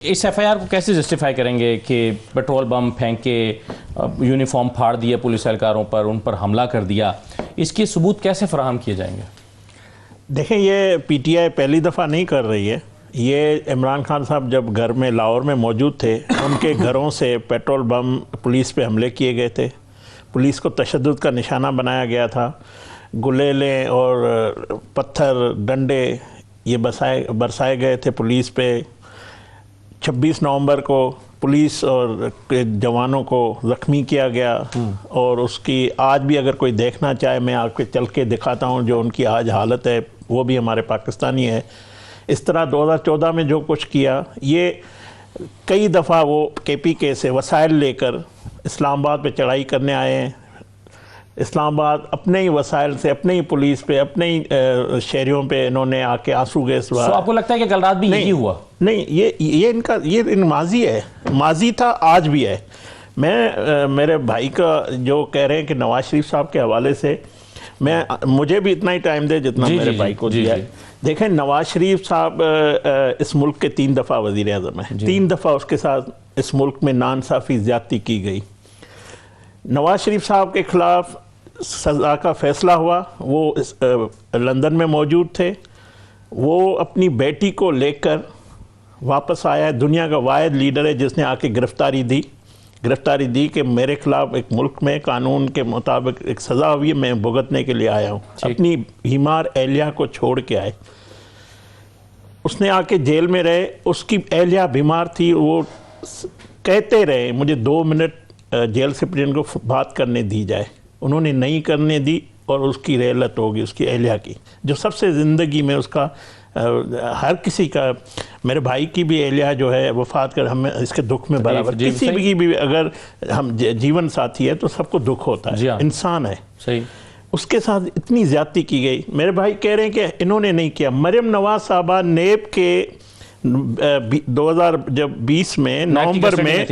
Us F I R کو کیسے justify کریں گے کہ پیٹرول بم پھینک کے یونیفارم پھاڑ دیا پولیس اہلکاروں پر، ان پر حملہ کر دیا؟ اس کے ثبوت کیسے فراہم کیے جائیں گے؟ دیکھیں، یہ پی ٹی آئی پہلی دفعہ نہیں کر رہی ہے. یہ عمران خان صاحب جب گھر میں لاہور میں موجود تھے، ان کے گھروں سے پیٹرول بم پولیس پہ حملے کیے گئے تھے. پولیس کو تشدد کا نشانہ بنایا گیا تھا. گلیلیں اور پتھر ڈنڈے یہ برسائے گئے تھے پولیس پہ. 26 نومبر کو پولیس اور جوانوں کو زخمی کیا گیا. اور اس کی آج بھی اگر کوئی دیکھنا چاہے، میں آپ کے چل کے دکھاتا ہوں جو ان کی آج حالت ہے، وہ بھی ہمارے پاکستانی ہے. اس طرح 2014 میں جو کچھ کیا، یہ کئی دفعہ وہ کے پی کے سے وسائل لے کر اسلام آباد پہ چڑھائی کرنے آئے ہیں. اسلام آباد اپنے ہی وسائل سے، اپنے ہی پولیس پہ، اپنے ہی شہریوں پہ انہوں نے آ کے آنسو گیس ہوا. آپ کو لگتا ہے کہ کل رات بھی یہی ہوا؟ نہیں، یہ ماضی ہے، ماضی تھا، آج بھی ہے. میں میرے بھائی کا جو کہہ رہے ہیں کہ نواز شریف صاحب کے حوالے سے، مجھے بھی اتنا ہی ٹائم دے جتنا میرے بھائی کو دیا ہے. دیکھیں، نواز شریف صاحب اس ملک کے 3 دفعہ وزیر اعظم ہیں. 3 دفعہ اس کے ساتھ اس ملک میں ناانصافی زیادتی کی گئی. نواز شریف صاحب کے خلاف سزا کا فیصلہ ہوا، وہ لندن میں موجود تھے. وہ اپنی بیٹی کو لے کر واپس آیا ہے. دنیا کا واحد لیڈر ہے جس نے آ کے گرفتاری دی کہ میرے خلاف ایک ملک میں قانون کے مطابق ایک سزا ہوئی ہے، میں بھگتنے کے لیے آیا ہوں. اپنی بیمار اہلیہ کو چھوڑ کے آئے. اس نے آ کے جیل میں رہے. اس کی اہلیہ بیمار تھی. وہ کہتے رہے مجھے 2 منٹ جیل سپرنٹینڈنٹ کو بات کرنے دی جائے. انہوں نے نہیں کرنے دی اور اس کی ریلت ہوگی اس کی اہلیہ کی، جو سب سے زندگی میں اس کا ہر کسی کا، میرے بھائی کی بھی اہلیہ جو ہے وفات کر، ہمیں اس کے دکھ میں برابر، کسی بھی اگر ہم جیون ساتھی ہے تو سب کو دکھ ہوتا ہے، انسان ہے. صحیح. اس کے ساتھ اتنی زیادتی کی گئی. میرے بھائی کہہ رہے ہیں کہ انہوں نے نہیں کیا. مریم نواز صاحبہ نیب کے 2020 میں نومبر میں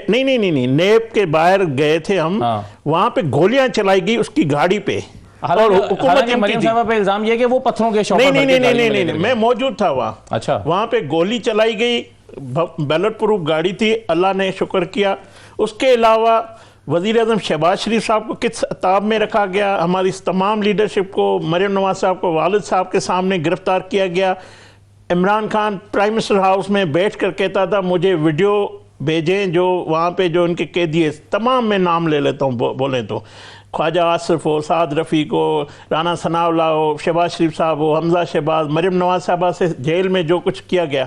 نہیں نیب کے باہر گئے تھے ہم. وہاں پہ گولیاں چلائی گئی اس کی گاڑی پہ. اور حکومت مریم صاحبہ پہ الزام یہ کہ وہ پتھروں کے شوق نہیں، میں موجود تھا وہاں. اچھا. وہاں پہ گولی چلائی گئی، بیلٹ پروف گاڑی تھی. اللہ نے شکر کیا. اس کے علاوہ وزیر اعظم شہباز شریف صاحب کو کس عتاب میں رکھا گیا. ہماری اس تمام لیڈرشپ کو، مریم نواز صاحب کو والد صاحب کے سامنے گرفتار کیا گیا. Imran Khan prime minister house میں بیٹھ کر کہتا تھا مجھے ویڈیو بھیجیں جو وہاں پہ جو ان کے قیدی ہے، تمام میں نام لے لیتا ہوں بولیں تو، خواجہ آصف ہو، سعد رفیق ہو، رانا ثناء اللہ ہو، شہباز شریف صاحب ہو، حمزہ شہباز، مریم نواز صاحبہ سے جیل میں جو کچھ کیا گیا.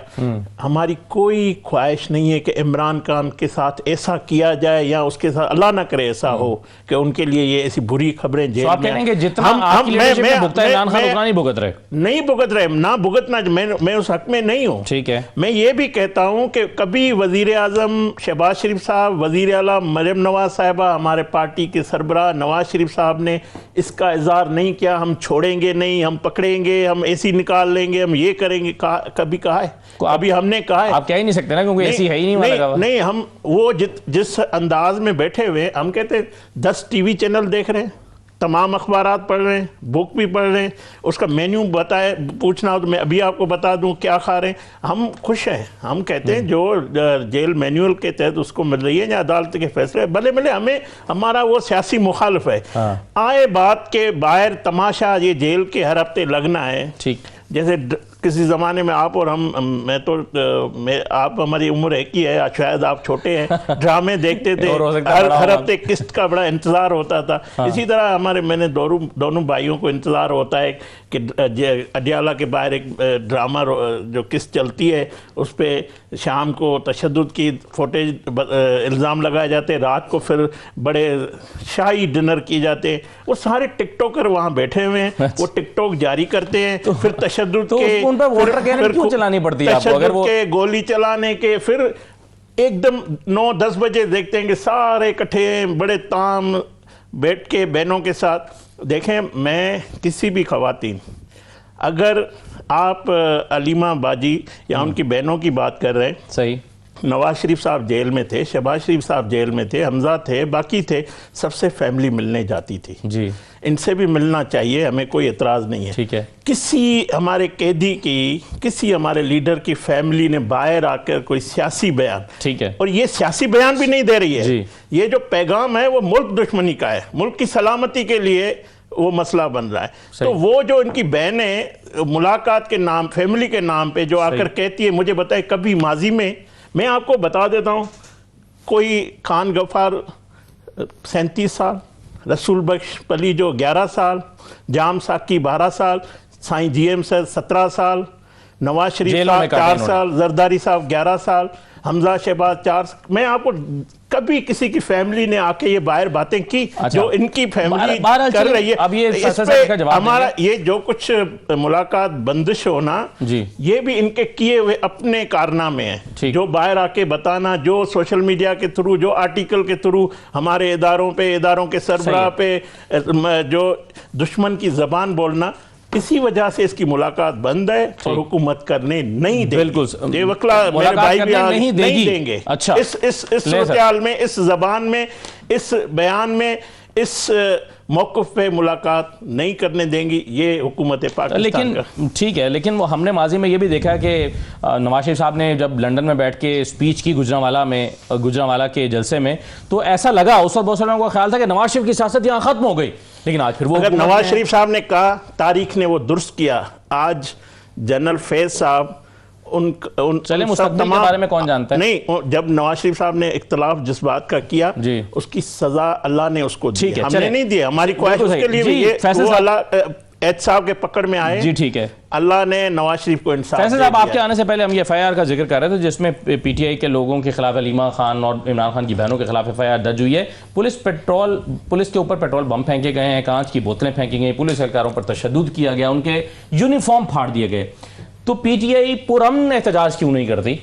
ہماری کوئی خواہش نہیں ہے کہ عمران خان کے ساتھ ایسا کیا جائے، یا اس کے ساتھ اللہ نہ کرے ایسا ہو کہ ان کے لیے یہ ایسی بری خبریں جیل میں. آپ کہہ رہے ہیں کہ جتنا آپ کی لیڈرشپ میں بھگتا ہے عمران خان اتنا نہیں بھگت رہے. نہیں بھگت رہے، نہ بھگتنا. میں اس حق میں نہیں ہوں. ٹھیک ہے. میں یہ بھی کہتا ہوں کہ کبھی وزیر اعظم شہباز شریف صاحب، وزیر اعلیٰ مریم نواز صاحبہ، ہمارے پارٹی کے سربراہ نواز شریف صاحب نے اس کا اظہار نہیں کیا ہم چھوڑیں گے نہیں، ہم پکڑیں گے، ہم ایسی نکال لیں گے، ہم یہ کریں گے. کبھی کہا ہے؟ ابھی ہم نے کہا ہے؟ آپ کہہ ہی نہیں سکتے نا، کیونکہ ایسی ہے ہی نہیں. نہیں، ہم وہ جس انداز میں بیٹھے ہوئے، ہم کہتے ہیں 10 ٹی وی چینل دیکھ رہے ہیں، تمام اخبارات پڑھ رہے ہیں، بک بھی پڑھ رہے ہیں. اس کا مینیو بتائے، پوچھنا ہو تو میں ابھی آپ کو بتا دوں کیا کھا رہے ہیں. ہم خوش ہیں. ہم کہتے ہیں جو جیل مینیول کے تحت اس کو مل رہی ہے یا عدالت کے فیصلے، بھلے ہمیں، ہمارا وہ سیاسی مخالف ہے. آئے بات کے باہر تماشا یہ جیل کے ہر ہفتے لگنا ہے. ٹھیک. جیسے کسی زمانے میں آپ اور آپ ہماری عمر ایک ہی ہے، شاید آپ چھوٹے ہیں، ڈرامے دیکھتے تھے، ہر ہفتے قسط کا بڑا انتظار ہوتا تھا. اسی طرح میں نے دونوں بھائیوں کو انتظار ہوتا ہے کہ اڈیالہ کے باہر ایک ڈرامہ جو قسط چلتی ہے، اس پہ شام کو تشدد کی فوٹیج الزام لگائے جاتے، رات کو پھر بڑے شاہی ڈنر کیے جاتے. وہ سارے ٹک ٹاکر وہاں بیٹھے ہوئے ہیں، وہ ٹک ٹاک جاری کرتے ہیں، پھر تشدد کے گولی چلانے کے، پھر ایک دم 9-10 بجے دیکھتے ہیں کہ سارے اکٹھے ہیں بڑے تام بیٹھ کے بہنوں کے ساتھ. دیکھیں، میں کسی بھی خواتین، اگر آپ علیمہ باجی یا ان کی بہنوں کی بات کر رہے ہیں، صحیح، نواز شریف صاحب جیل میں تھے, شہباز شریف صاحب جیل میں تھے, حمزہ تھے, باقی تھے, سب سے فیملی ملنے جاتی تھی. جی ان سے بھی ملنا چاہیے, ہمیں کوئی اعتراض نہیں ہے. ٹھیک ہے. کسی ہمارے قیدی کی, کسی ہمارے لیڈر کی فیملی نے باہر آ کر کوئی سیاسی بیان, ٹھیک ہے, اور یہ سیاسی بیان بھی نہیں دے رہی ہے. جی. یہ جو پیغام ہے وہ ملک دشمنی کا ہے, ملک کی سلامتی کے لیے وہ مسئلہ بن رہا ہے. تو وہ جو ان کی بہنیں ملاقات کے نام, فیملی کے نام پہ جو آ کر کہتی ہے, مجھے بتائے کبھی ماضی میں آپ کو بتا دیتا ہوں, کوئی خان غفار 37 سال, رسول بخش پلی جو 11 سال, جام ساکی 12 سال, سائیں جی ایم سر 17 سال, نواز شریف صاحب 4 سال, زرداری صاحب 11 سال, حمزہ شہباز 4 سال. میں آپ کو کبھی کسی کی فیملی نے آ کے یہ باہر باتیں کی جو ان کی فیملی کر رہی ہے. اب یہ اس پہ ہمارا یہ جو کچھ ملاقات بندش ہونا, یہ بھی ان کے کیے ہوئے اپنے کارنامے ہیں, جو باہر آ کے بتانا, جو سوشل میڈیا کے تھرو, جو آرٹیکل کے تھرو ہمارے اداروں پہ, اداروں کے سربراہ پہ جو دشمن کی زبان بولنا, اسی وجہ سے اس کی ملاقات بند ہے اور حکومت کرنے نہیں دے گی. بالکل, یہ وکلا میرے بھائی بھی نہیں دیں گے. اچھا, اس صورتحال میں, اس زبان میں, اس بیان میں, اس موقف پہ ملاقات نہیں کرنے دیں گی یہ حکومت پاکستان کا. ٹھیک ہے, لیکن وہ ہم نے ماضی میں یہ بھی دیکھا کہ نواز شریف صاحب نے جب لنڈن میں بیٹھ کے سپیچ کی گوجرانوالا کے جلسے میں, تو ایسا لگا اس وقت بہت سارے لوگوں کا خیال تھا کہ نواز شریف کی سیاست یہاں ختم ہو گئی, لیکن آج پھر وہ اگر نواز شریف صاحب نے کہا, تاریخ نے وہ درست کیا. آج جنرل فیض صاحب چلے مستقبل کے بارے میں کون جانتا ہے, نہیں, جب نواز شریف صاحب نے اختلاف جس بات کا کیا, اس کی سزا اللہ نے اس کو دی, ہم نے نہیں دیا. ہماری خواہش اس کے لیے بھی یہ, وہ اللہ ایچ صاحب کے پکڑ میں آئے. جی ٹھیک ہے, اللہ نے نواز شریف کو انصاف دیا. فیصل صاحب, آپ کے آنے سے پہلے ہم یہ ایف آئی آر کا ذکر کر رہے تھے جس میں پی ٹی آئی کے لوگوں کے خلاف علیمہ خان اور عمران خان کی بہنوں کے خلاف ایف آئی آر درج ہوئی ہے. پولیس کے اوپر پیٹرول بم پھینکے گئے ہیں, کانچ کی بوتلیں پھینکی گئی, پولیس اہلکاروں پر تشدد کیا گیا, ان کے یونیفارم پھاڑ دیے گئے. تو پی ٹی آئی پرامن احتجاج کیوں نہیں کرتی؟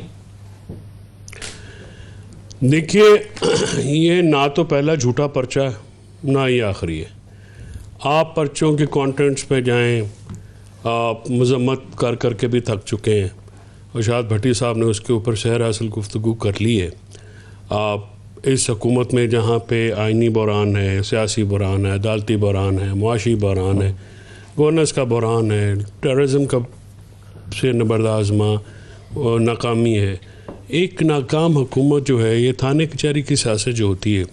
دیکھیے, یہ نہ تو پہلا جھوٹا پرچہ ہے, نہ یہ آخری ہے. آپ پرچوں کے کانٹینٹس پہ جائیں, آپ مذمت کر کے بھی تھک چکے ہیں. ارشاد بھٹی صاحب نے اس کے اوپر شہر حاصل گفتگو کر لی ہے. آپ اس حکومت میں جہاں پہ آئینی بحران ہے, سیاسی بحران ہے, عدالتی بحران ہے, معاشی بحران ہے, گورننس کا بحران ہے, ٹیررزم کا سے نبردآزمہ اور ناکامی ہے. ایک ناکام حکومت جو ہے, یہ تھانے کچہری کی سیاست جو ہوتی ہے,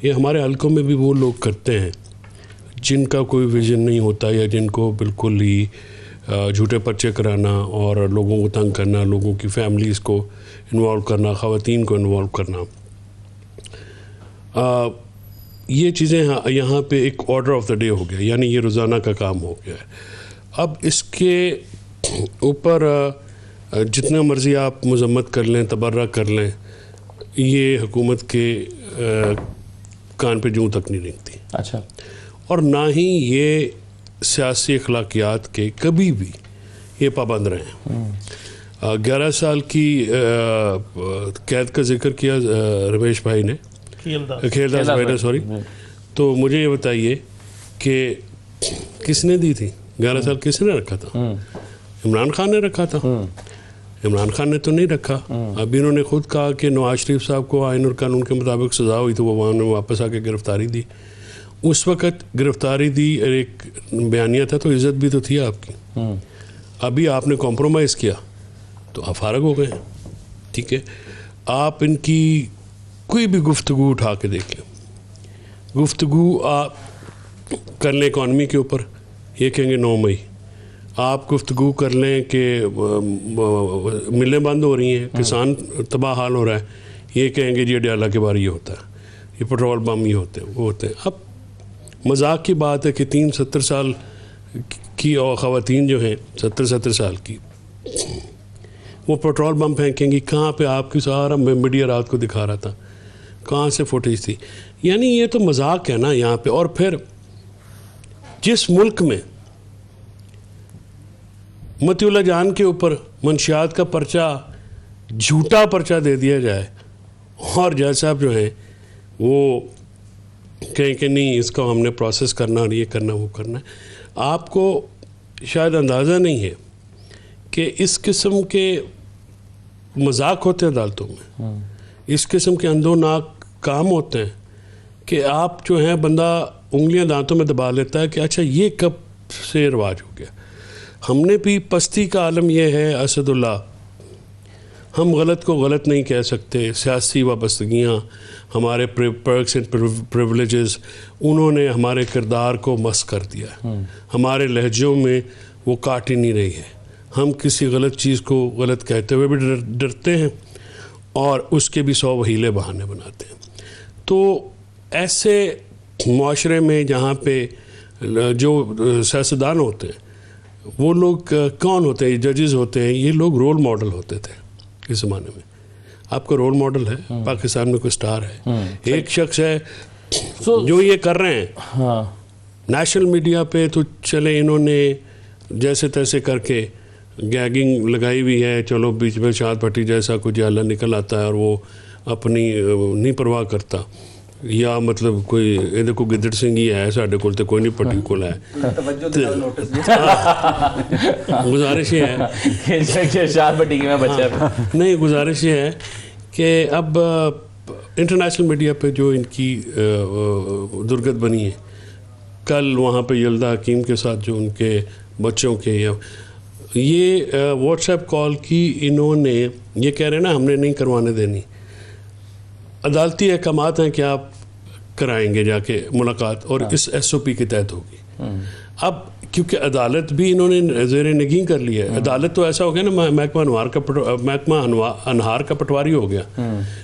یہ ہمارے حلقوں میں بھی وہ لوگ کرتے ہیں جن کا کوئی ویژن نہیں ہوتا, یا جن کو بالکل ہی جھوٹے پرچے کرانا اور لوگوں کو تنگ کرنا, لوگوں کی فیملیز کو انوالو کرنا, خواتین کو انوالو کرنا. یہ چیزیں یہاں پہ ایک آرڈر آف دا ڈے ہو گیا, یعنی یہ روزانہ کا کام ہو گیا ہے. اب اس کے اوپر جتنا مرضی آپ مذمت کر لیں, تبرہ کر لیں, یہ حکومت کے کان پہ جوں تک نہیں رنگتی. اچھا, اور نہ ہی یہ سیاسی اخلاقیات کے کبھی بھی یہ پابند رہے ہیں. 11 سال کی قید کا ذکر کیا رمیش بھائی نے, کھیلداس بھائی نے, سوری. تو مجھے یہ بتائیے کہ کس نے دی تھی 11 سال, کس نے رکھا تھا؟ عمران خان نے رکھا تھا. عمران خان نے تو نہیں رکھا. اب انہوں نے خود کہا کہ نواز شریف صاحب کو آئین اور قانون کے مطابق سزا ہوئی تو وہ وہاں نے واپس آ کے گرفتاری دی. اس وقت گرفتاری دی, ایک بیانیہ تھا, تو عزت بھی تو تھی آپ کی. ابھی آپ نے کمپرومائز کیا تو آپ فارغ ہو گئے. ٹھیک ہے, آپ ان کی کوئی بھی گفتگو اٹھا کے دیکھ لیں, گفتگو آپ کر لیں اکانومی کے اوپر, یہ کہیں گے 9 مئی. آپ گفتگو کر لیں کہ ملیں بند ہو رہی ہیں, کسان تباہ حال ہو رہا ہے, یہ کہیں گے جی اڈیالہ کے بارے یہ ہوتا ہے, یہ پیٹرول بم یہ ہوتے ہیں, وہ ہوتے ہیں. اب مذاق کی بات ہے کہ 70 سال کی اور خواتین جو ہیں 70 سال کی, وہ پیٹرول بم پھینکیں گی. کہاں پہ آپ کی سارا میڈیا رات کو دکھا رہا تھا, کہاں سے فوٹیج تھی؟ یعنی یہ تو مذاق ہے نا یہاں پہ. اور پھر جس ملک میں متی اللہ جان کے اوپر منشیات کا پرچہ, جھوٹا پرچہ دے دیا جائے, اور جج صاحب جو ہیں وہ کہیں کہ نہیں اس کو ہم نے پروسیس کرنا اور یہ کرنا وہ کرنا ہے. آپ کو شاید اندازہ نہیں ہے کہ اس قسم کے مذاق ہوتے ہیں عدالتوں میں، اس قسم کے اندو ناک کام ہوتے ہیں کہ آپ جو ہیں بندہ انگلیاں دانتوں میں دبا لیتا ہے کہ اچھا یہ کب سے رواج ہو گیا. ہم نے بھی پستی کا عالم یہ ہے اسد اللہ، ہم غلط کو غلط نہیں کہہ سکتے. سیاسی وابستگیاں، ہمارے پرکس اینڈ پریولیجز، انہوں نے ہمارے کردار کو مس کر دیا ہے. ہمارے لہجوں میں وہ کاٹ ہی نہیں رہی ہے. ہم کسی غلط چیز کو غلط کہتے ہوئے بھی ڈرتے ہیں اور اس کے بھی 100 وہیلے بہانے بناتے ہیں. تو ایسے معاشرے میں جہاں پہ جو سیاستدان ہوتے ہیں وہ لوگ کون ہوتے ہیں؟ ججز ہوتے ہیں. یہ لوگ رول ماڈل ہوتے تھے اس زمانے میں. آپ کا رول ماڈل ہے پاکستان میں کوئی سٹار ہے، ایک شخص ہے جو یہ کر رہے ہیں نیشنل میڈیا پہ. تو چلے انہوں نے جیسے تیسے کر کے گیگنگ لگائی ہوئی ہے، چلو بیچ میں شاد بھٹی جیسا کوئی جالا نکل آتا ہے اور وہ اپنی نہیں پرواہ کرتا. یا مطلب کوئی یہ کو گدڑ سنگھ ہی ہے ساڈے کول تے کوئی نہیں پٹی کول ہے. گزارش یہ ہے شاد بٹی کی میں بچہ نہیں، گزارش یہ ہے کہ اب انٹرنیشنل میڈیا پہ جو ان کی درگت بنی ہے، کل وہاں پہ یلدا حکیم کے ساتھ جو ان کے بچوں کے یہ واٹس ایپ کال کی انہوں نے یہ کہہ رہے ہیں نا ہم نے نہیں کروانے دینی. عدالتی احکامات ہیں کہ آپ کرائیں گے جا کے ملاقات اور اس ایس او پی کے تحت ہوگی. اب کیونکہ عدالت بھی انہوں نے زیر نگین کر لی ہے. عدالت تو ایسا ہو گیا نا محکمہ انہار کا پٹواری ہو گیا